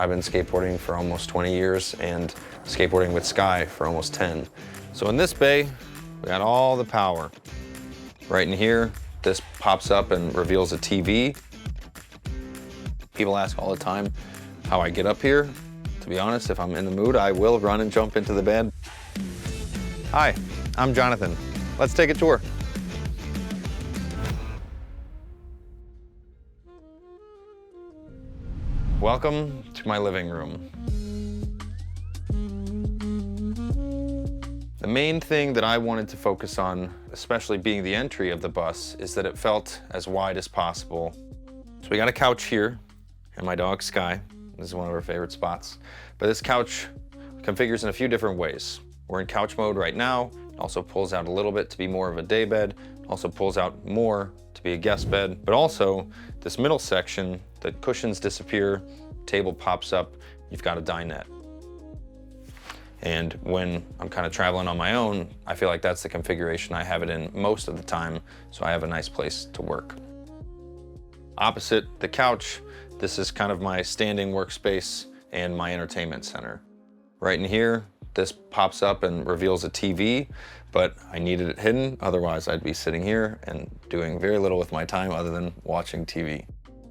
I've been skateboarding for almost 20 years and skateboarding with Skye for almost 10. So in this bay, we got all the power. Right in here, this pops up and reveals a TV. People ask all the time how I get up here. To be honest, if I'm in the mood, I will run and jump into the bed. Hi, I'm Jonathan. Let's take a tour. Welcome to my living room. The main thing that I wanted to focus on, especially being the entry of the bus, is that it felt as wide as possible. So we got a couch here, and my dog Skye. This is one of her favorite spots. But this couch configures in a few different ways. We're in couch mode right now. It also pulls out a little bit to be more of a day bed. It also pulls out more to be a guest bed. But also, this middle section, the cushions disappear, table pops up, you've got a dinette. And when I'm kind of traveling on my own, I feel like that's the configuration I have it in most of the time, so I have a nice place to work. Opposite the couch, this is kind of my standing workspace and my entertainment center. Right in here, this pops up and reveals a TV, but I needed it hidden, otherwise I'd be sitting here and doing very little with my time other than watching TV.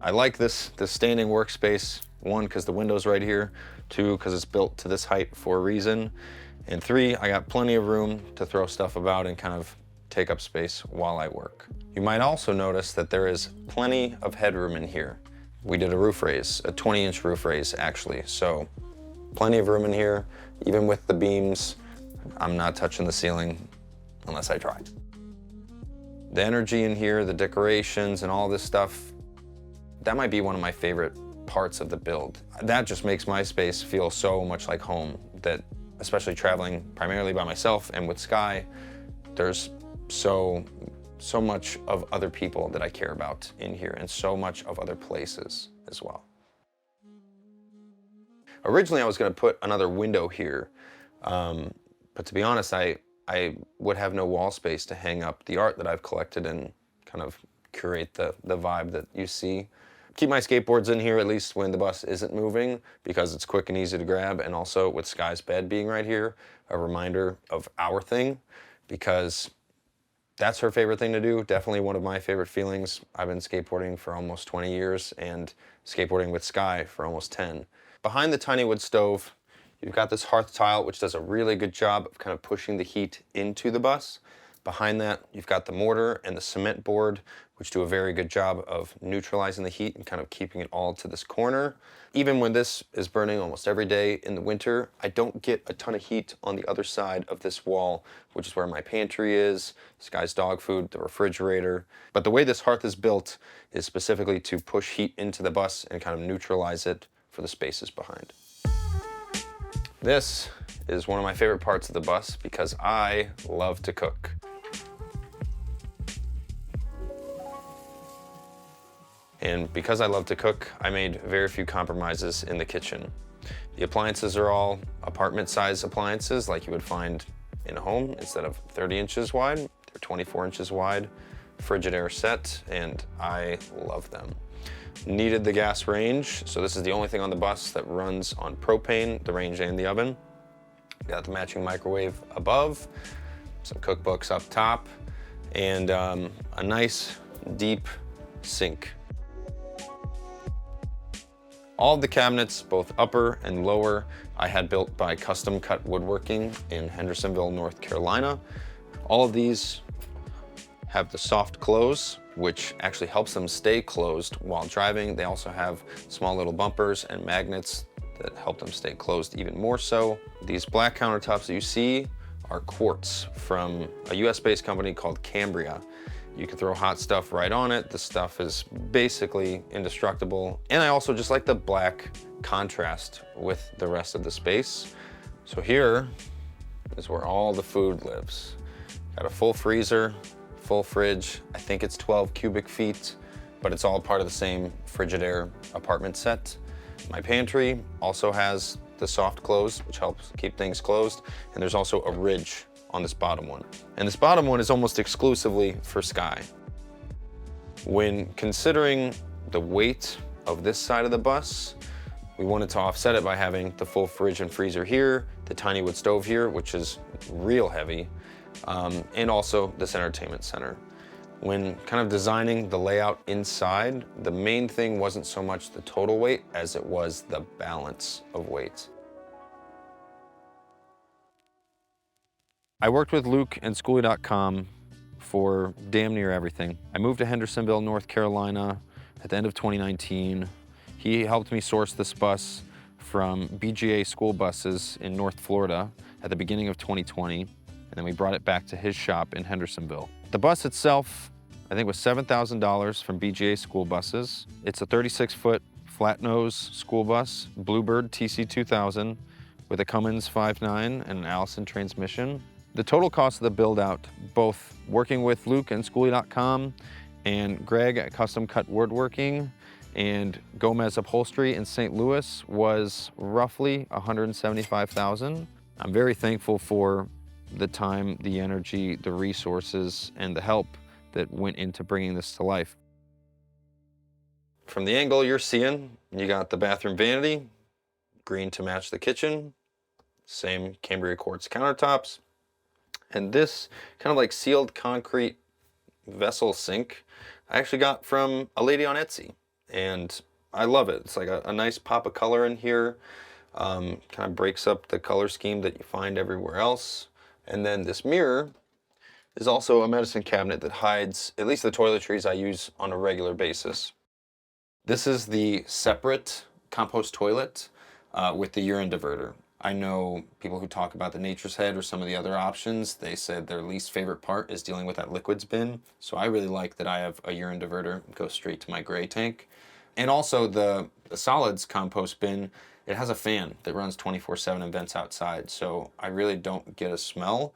I like this standing workspace, one, because the window's right here, two, because it's built to this height for a reason, and three, I got plenty of room to throw stuff about and kind of take up space while I work. You might also notice that there is plenty of headroom in here. We did a roof raise, a 20-inch roof raise actually, so plenty of room in here. Even with the beams, I'm not touching the ceiling unless I try. The energy in here, the decorations and all this stuff, that might be one of my favorite parts of the build. That just makes my space feel so much like home, that especially traveling primarily by myself and with Skye, there's so much of other people that I care about in here and so much of other places as well. Originally I was going to put another window here, but to be honest, I would have no wall space to hang up the art that I've collected and kind of curate the vibe that you see. Keep my skateboards in here at least when the bus isn't moving, because it's quick and easy to grab, and also with Skye's bed being right here, a reminder of our thing, because that's her favorite thing to do. Definitely one of my favorite feelings. I've been skateboarding for almost 20 years and skateboarding with Skye for almost 10. Behind the tiny wood stove, you've got this hearth tile, which does a really good job of kind of pushing the heat into the bus. Behind that, you've got the mortar and the cement board, which do a very good job of neutralizing the heat and kind of keeping it all to this corner. Even when this is burning almost every day in the winter, I don't get a ton of heat on the other side of this wall, which is where my pantry is, Skye's dog food, the refrigerator. But the way this hearth is built is specifically to push heat into the bus and kind of neutralize it for the spaces behind. This is one of my favorite parts of the bus because I love to cook. And because I love to cook, I made very few compromises in the kitchen. The appliances are all apartment-sized appliances like you would find in a home. Instead of 30 inches wide, they're 24 inches wide, Frigidaire set, and I love them. Needed the gas range, so this is the only thing on the bus that runs on propane, the range and the oven. Got the matching microwave above, some cookbooks up top, and a nice deep sink. All of the cabinets, both upper and lower, I had built by custom cut woodworking in Hendersonville, North Carolina. All of these have the soft close, which actually helps them stay closed while driving. They also have small little bumpers and magnets that help them stay closed even more so. These black countertops that you see are quartz from a US-based company called Cambria. You can throw hot stuff right on it. The stuff is basically indestructible. And I also just like the black contrast with the rest of the space. So here is where all the food lives. Got a full freezer, full fridge. I think it's 12 cubic feet, but it's all part of the same Frigidaire apartment set. My pantry also has the soft close, which helps keep things closed. And there's also a ridge on this bottom one. And this bottom one is almost exclusively for Skye. When considering the weight of this side of the bus, We wanted to offset it by having the full fridge and freezer here, the tiny wood stove here, which is real heavy, and also this entertainment center. When kind of designing the layout inside, the main thing wasn't so much the total weight as it was the balance of weights. I worked with Luke and skoolie.com for damn near everything. I moved to Hendersonville, North Carolina at the end of 2019. He helped me source this bus from BGA school buses in North Florida at the beginning of 2020, and then we brought it back to his shop in Hendersonville. The bus itself, I think, was $7,000 from BGA school buses. It's a 36-foot flat nose school bus, Bluebird TC2000 with a Cummins 5.9 and an Allison transmission. The total cost of the build out, both working with Luke and skoolie.com and Greg at Custom Cut Woodworking and Gomez Upholstery in St. Louis, was roughly $175,000. I'm very thankful for the time, the energy, the resources, and the help that went into bringing this to life. From the angle you're seeing, you got the bathroom vanity, green to match the kitchen, same Cambria quartz countertops, and this kind of like sealed concrete vessel sink I actually got from a lady on Etsy, and I love it. It's like a nice pop of color in here, kind of breaks up the color scheme that you find everywhere else. And then this mirror is also a medicine cabinet that hides at least the toiletries I use on a regular basis. This is the separate compost toilet with the urine diverter. I know people who talk about the Nature's Head or some of the other options, they said their least favorite part is dealing with that liquids bin. So I really like that I have a urine diverter go straight to my gray tank. And also the solids compost bin, it has a fan that runs 24/7 and vents outside. So I really don't get a smell.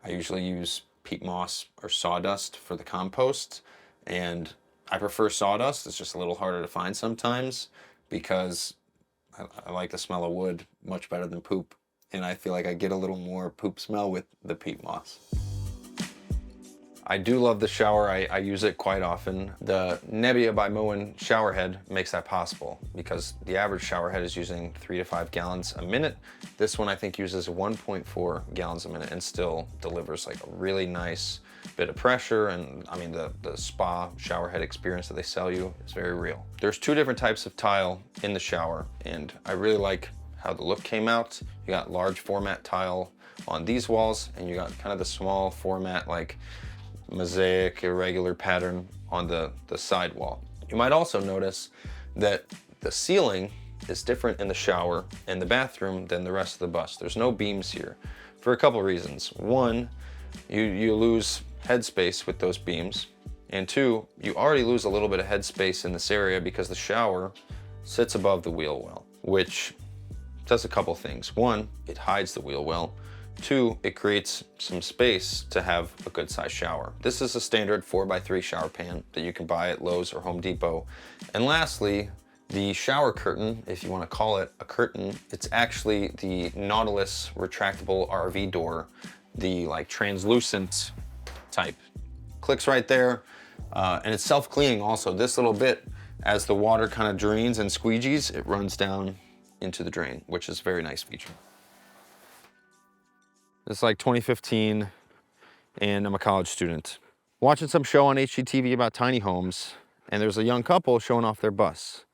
I usually use peat moss or sawdust for the compost. And I prefer sawdust. It's just a little harder to find sometimes because I like the smell of wood much better than poop, and I feel like I get a little more poop smell with the peat moss. I do love the shower. I use it quite often. The Nebbia by Moen shower head makes that possible because the average shower head is using 3 to 5 gallons a minute. This one I think uses 1.4 gallons a minute and still delivers like a really nice bit of pressure. And I mean, the spa shower head experience that they sell you is very real. There's 2 different types of tile in the shower, and I really like how the look came out. You got large format tile on these walls, and you got kind of the small format like mosaic irregular pattern on the side wall. You might also notice that the ceiling is different in the shower and the bathroom than the rest of the bus. There's no beams here for a couple reasons. One, you lose headspace with those beams, and 2, you already lose a little bit of headspace in this area because the shower sits above the wheel well, which does a couple things. 1, it hides the wheel well. 2, it creates some space to have a good sized shower. This is a standard 4x3 shower pan that you can buy at Lowe's or Home Depot. And lastly, the shower curtain, if you want to call it a curtain, it's actually the Nautilus retractable RV door, the like translucent type. Clicks right there, and it's self-cleaning also. This little bit, as the water kind of drains and squeegees, it runs down into the drain, which is a very nice feature. It's like 2015, and I'm a college student. Watching some show on HGTV about tiny homes, and there's a young couple showing off their bus.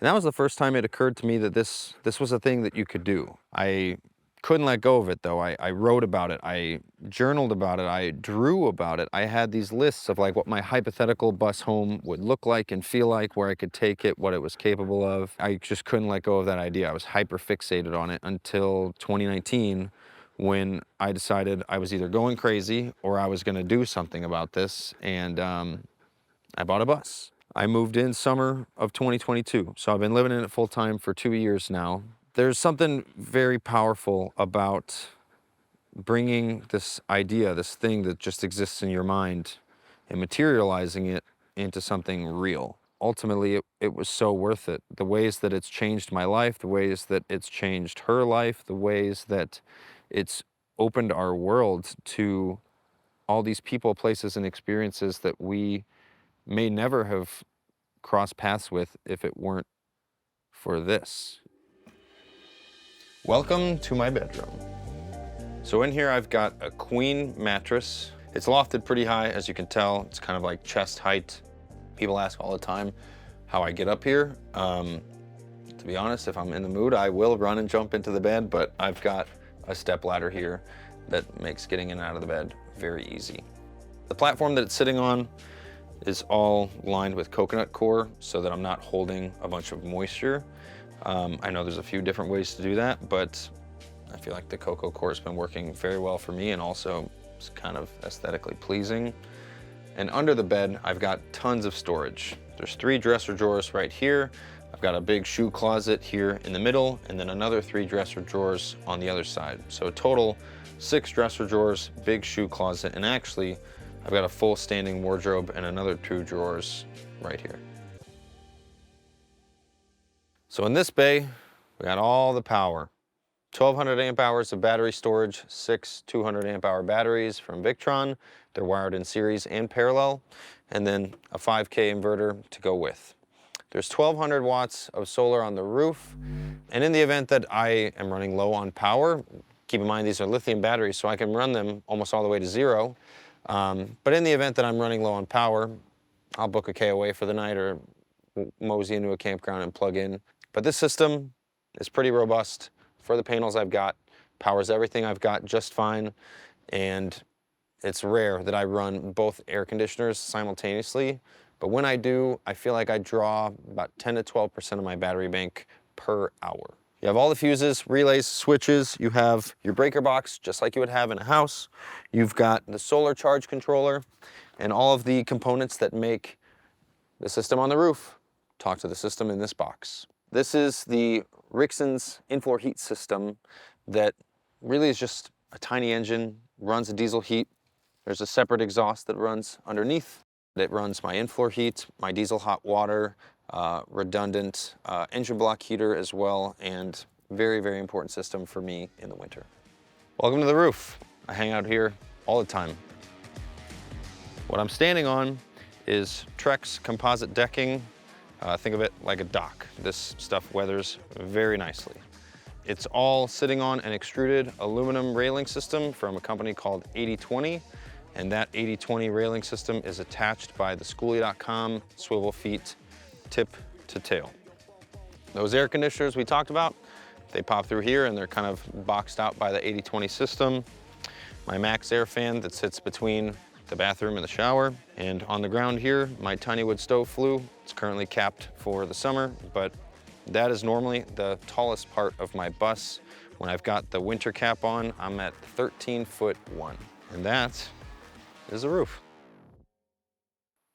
And that was the first time it occurred to me that this was a thing that you could do. I couldn't let go of it though. I wrote about it, I journaled about it, I drew about it. I had these lists of like what my hypothetical bus home would look like and feel like, where I could take it, what it was capable of. I just couldn't let go of that idea. I was hyper fixated on it until 2019, when I decided I was either going crazy or I was gonna do something about this, and I bought a bus. I moved in summer of 2022, so I've been living in it full time for 2 years now. There's something very powerful about bringing this idea, this thing that just exists in your mind, and materializing it into something real. Ultimately, it was so worth it. The ways that it's changed my life, the ways that it's changed her life, the ways that it's opened our world to all these people, places, and experiences that we may never have crossed paths with if it weren't for this. Welcome to my bedroom. So in here I've got a queen mattress. It's lofted pretty high, as you can tell. It's kind of like chest height. People ask all the time how I get up here. To be honest, if I'm in the mood, I will run and jump into the bed, but I've got a step ladder here that makes getting in and out of the bed very easy. The platform that it's sitting on is all lined with coconut core so that I'm not holding a bunch of moisture. I know there's a few different ways to do that, but I feel like the cocoa core has been working very well for me, and also it's kind of aesthetically pleasing. And under the bed, I've got tons of storage. There's 3 dresser drawers right here. I've got a big shoe closet here in the middle, and then another 3 dresser drawers on the other side. So a total 6 dresser drawers, big shoe closet, and actually I've got a full standing wardrobe and another 2 drawers right here. So in this bay, we got all the power. 1200 amp hours of battery storage, 6 200 amp hour batteries from Victron. They're wired in series and parallel, and then a 5K inverter to go with. There's 1200 watts of solar on the roof, and in the event that I am running low on power, keep in mind these are lithium batteries, so I can run them almost all the way to 0. But in the event that I'm running low on power, I'll book a KOA for the night or mosey into a campground and plug in. But this system is pretty robust for the panels I've got, powers everything I've got just fine, and it's rare that I run both air conditioners simultaneously. But when I do, I feel like I draw about 10 to 12% of my battery bank per hour. You have all the fuses, relays, switches. You have your breaker box, just like you would have in a house. You've got the solar charge controller and all of the components that make the system on the roof talk to the system in this box. This is the Rixon's in-floor heat system that really is just a tiny engine, runs a diesel heat. There's a separate exhaust that runs underneath. It runs my in-floor heat, my diesel hot water, redundant engine block heater as well, and very, very important system for me in the winter. Welcome to the roof. I hang out here all the time. What I'm standing on is Trex composite decking. Think of it like a dock. This stuff weathers very nicely. It's all sitting on an extruded aluminum railing system from a company called 8020. And that 8020 railing system is attached by the skoolie.com swivel feet tip to tail. Those air conditioners we talked about, they pop through here and they're kind of boxed out by the 8020 system. My Max Air fan that sits between the bathroom and the shower. And on the ground here, my tiny wood stove flue. It's currently capped for the summer, but that is normally the tallest part of my bus. When I've got the winter cap on, I'm at 13'1". And that is the roof.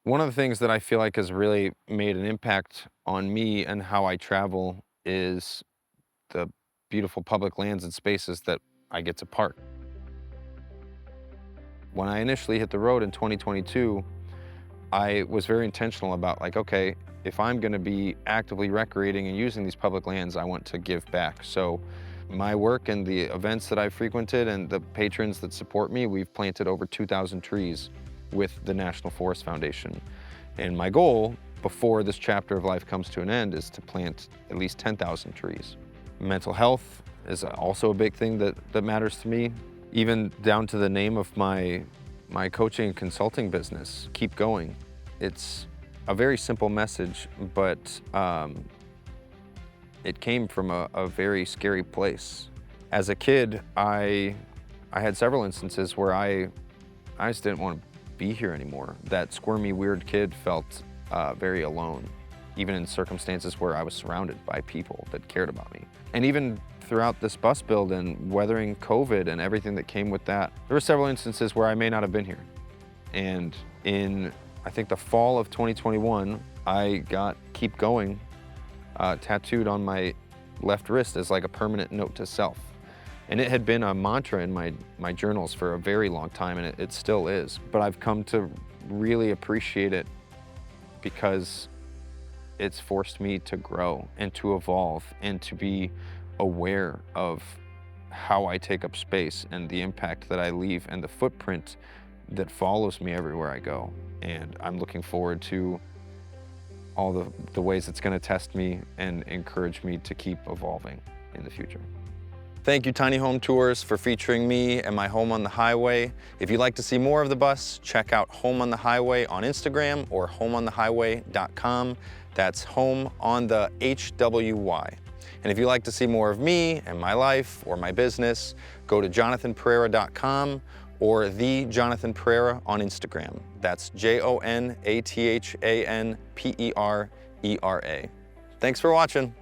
One of the things that I feel like has really made an impact on me and how I travel is the beautiful public lands and spaces that I get to park. When I initially hit the road in 2022, I was very intentional about like, okay, if I'm gonna be actively recreating and using these public lands, I want to give back. So my work and the events that I've frequented and the patrons that support me, we've planted over 2,000 trees with the National Forest Foundation. And my goal before this chapter of life comes to an end is to plant at least 10,000 trees. Mental health is also a big thing that matters to me, even down to the name of my coaching and consulting business, Keep Going. It's a very simple message, but it came from a very scary place. As a kid, I had several instances where I just didn't want to be here anymore. That squirmy, weird kid felt very alone, even in circumstances where I was surrounded by people that cared about me. And even throughout this bus build and weathering COVID and everything that came with that, there were several instances where I may not have been here. And in, I think, the fall of 2021, I got Keep Going tattooed on my left wrist as like a permanent note to self. And it had been a mantra in my journals for a very long time, and it still is. But I've come to really appreciate it because it's forced me to grow and to evolve and to be aware of how I take up space and the impact that I leave and the footprint that follows me everywhere I go. And I'm looking forward to all the ways it's going to test me and encourage me to keep evolving in the future. Thank you, Tiny Home Tours, for featuring me and my home on the highway. If you'd like to see more of the bus, check out Home on the Highway on Instagram or homeonthehighway.com. That's home on the HWY. And if you'd like to see more of me and my life or my business, go to jonathanpereira.com or the Jonathan Pereira on Instagram. That's JONATHANPERERA. Thanks for watching.